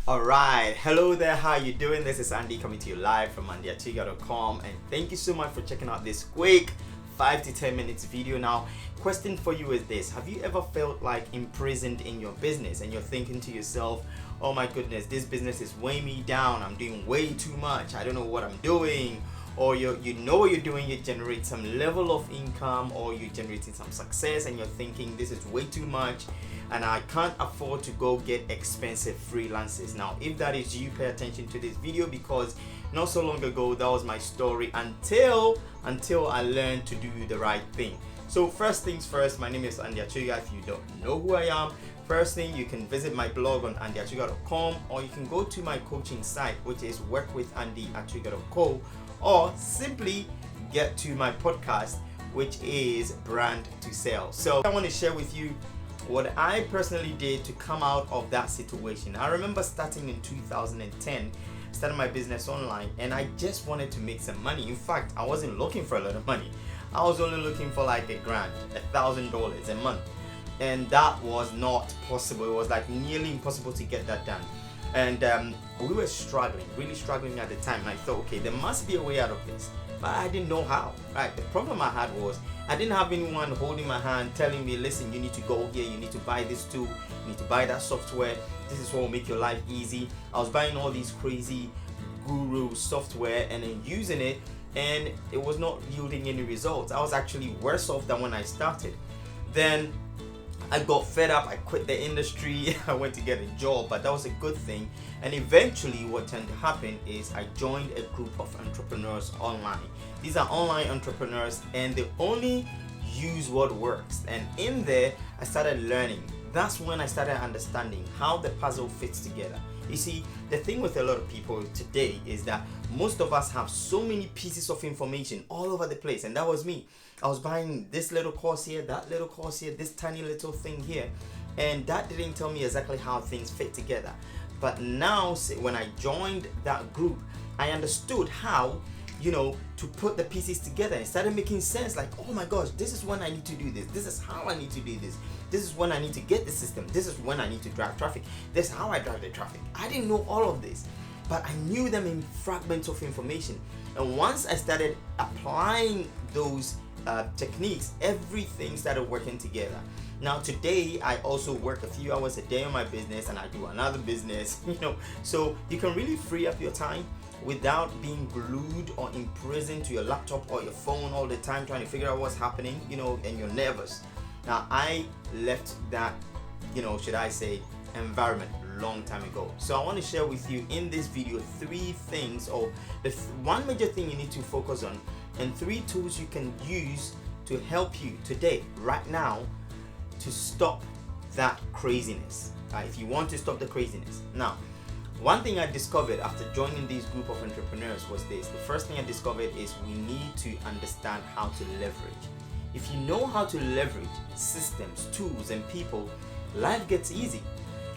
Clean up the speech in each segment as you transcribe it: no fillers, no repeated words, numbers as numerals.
Alright, hello there, how you doing? This is Andy coming to you live from andyatuga.com, and thank you so much for checking out this quick 5 to 10 minutes video. Now, question for you is this: have you ever felt like imprisoned in your business and you're thinking to yourself, oh my goodness, this business is weighing me down, I'm doing way too much, I don't know what I'm doing? Or you know what you're doing, you generate some level of income, or you're generating some success and you're thinking this is way too much and I can't afford to go get expensive freelancers. Now, if that is you, pay attention to this video, because not so long ago that was my story until I learned to do the right thing. So first things first, my name is Andy Atuga. If you don't know who I am, first thing, you can visit my blog on andyatuga.com, or you can go to my coaching site, which is workwithandyatuga.co, or simply get to my podcast, which is Brand to Sell. So I want to share with you what I personally did to come out of that situation. I remember starting in 2010, starting my business online, and I just wanted to make some money. In fact, I wasn't looking for a lot of money. I was only looking for like $1,000 a month, and that was not possible. It was like nearly impossible to get that done. And we were struggling, really struggling at the time. And I thought, okay, there must be a way out of this, but I didn't know how. Right? The problem I had was I didn't have anyone holding my hand telling me, listen, you need to go here, you need to buy this tool, you need to buy that software, this is what will make your life easy. I was buying all these crazy guru software and then using it, and it was not yielding any results. I was actually worse off than when I started. Then I got fed up, I quit the industry, I went to get a job, but that was a good thing. And eventually what tended to happen is I joined a group of entrepreneurs online. These are online entrepreneurs, and they only use what works. And in there, I started learning. That's when I started understanding how the puzzle fits together. You see, the thing with a lot of people today is that most of us have so many pieces of information all over the place, and that was me. I was buying this little course here, that little course here, this tiny little thing here, and that didn't tell me exactly how things fit together. But now, when I joined that group, I understood how, to put the pieces together, and it started making sense. Like, oh my gosh, this is when I need to do this. This is how I need to do this. This is when I need to get the system. This is when I need to drive traffic. This is how I drive the traffic. I didn't know all of this, but I knew them in fragments of information. And once I started applying those techniques, everything started working together. Now today, I also work a few hours a day on my business, and I do another business, so you can really free up your time without being glued or imprisoned to your laptop or your phone all the time trying to figure out what's happening, and you're nervous. Now, I left that, should I say, environment a long time ago. So I want to share with you in this video 3 things, or one major thing you need to focus on, and 3 tools you can use to help you today, right now, to stop that craziness. If you want to stop the craziness. Now, one thing I discovered after joining this group of entrepreneurs was this. The first thing I discovered is we need to understand how to leverage. If you know how to leverage systems, tools, and people, life gets easy.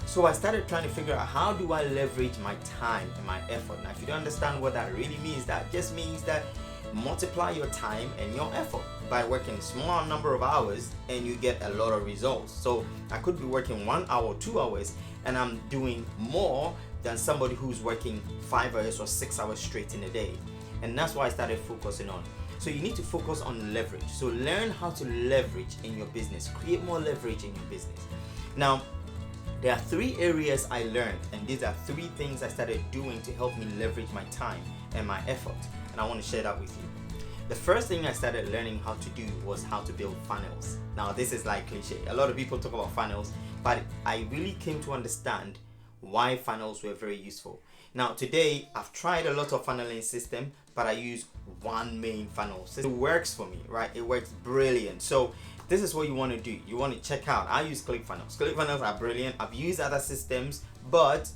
So I started trying to figure out, how do I leverage my time and my effort? Now, if you don't understand what that really means, that just means that multiply your time and your effort by working a small number of hours, and you get a lot of results. So I could be working 1 hour, 2 hours, and I'm doing more than somebody who's working 5 hours or 6 hours straight in a day. And that's why I started focusing on. So you need to focus on leverage. So learn how to leverage in your business. Create more leverage in your business. Now, there are 3 areas I learned, and these are 3 things I started doing to help me leverage my time and my effort. And I want to share that with you. The first thing I started learning how to do was how to build funnels. Now, this is like cliche. A lot of people talk about funnels, but I really came to understand why funnels were very useful. Now today, I've tried a lot of funneling system, but I use one main funnel. So it works for me, right? It works brilliant. So this is what you want to do. You want to check out. I use ClickFunnels. ClickFunnels are brilliant. I've used other systems, but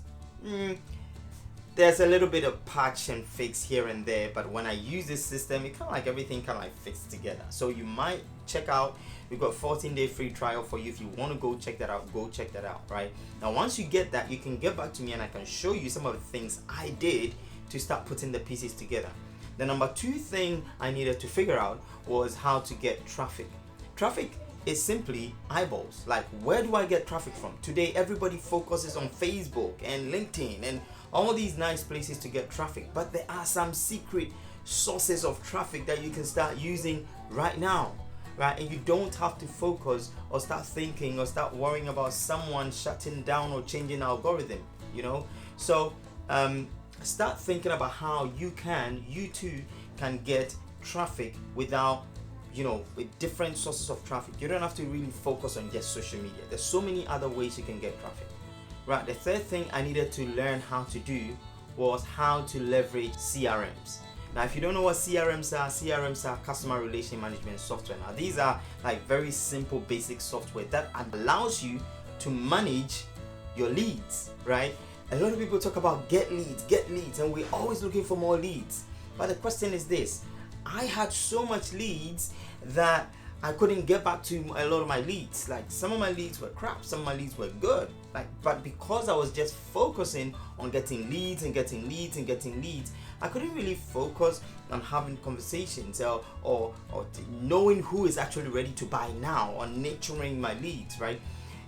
there's a little bit of patch and fix here and there. But when I use this system, it kind of like everything kind of like fits together. So you might check out. We've got 14-day free trial for you. If you want to go check that out, go check that out, right? Now, once you get that, you can get back to me and I can show you some of the things I did to start putting the pieces together. The number 2 thing I needed to figure out was how to get traffic. Traffic is simply eyeballs. Like, where do I get traffic from? Today, everybody focuses on Facebook and LinkedIn and all these nice places to get traffic, but there are some secret sources of traffic that you can start using right now, right? And you don't have to focus or start thinking or start worrying about someone shutting down or changing algorithm, you know? So start thinking about how you too can get traffic without, with different sources of traffic. You don't have to really focus on just social media. There's so many other ways you can get traffic, right? The third thing I needed to learn how to do was how to leverage CRMs. Now, if you don't know what CRMs are customer relation management software. Now, these are like very simple, basic software that allows you to manage your leads, right? A lot of people talk about get leads, and we're always looking for more leads. But the question is this: I had so much leads that I couldn't get back to a lot of my leads. Like, some of my leads were crap, some of my leads were good. But because I was just focusing on getting leads, I couldn't really focus on having conversations or knowing who is actually ready to buy now, or nurturing my leads, right?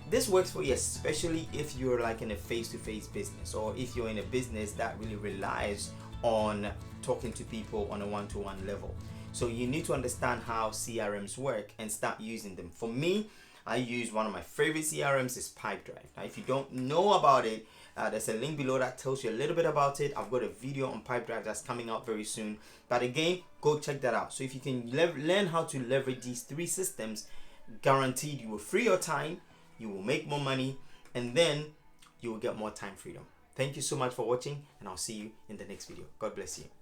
This works for you, especially if you're like in a face-to-face business, or if you're in a business that really relies on talking to people on a one-to-one level. So you need to understand how CRMs work and start using them. For me, I use one of my favorite CRMs is Pipedrive. Now, if you don't know about it, there's a link below that tells you a little bit about it. I've got a video on Pipedrive that's coming out very soon. But again, go check that out. So if you can learn how to leverage these 3 systems, guaranteed you will free your time, you will make more money, and then you will get more time freedom. Thank you so much for watching, and I'll see you in the next video. God bless you.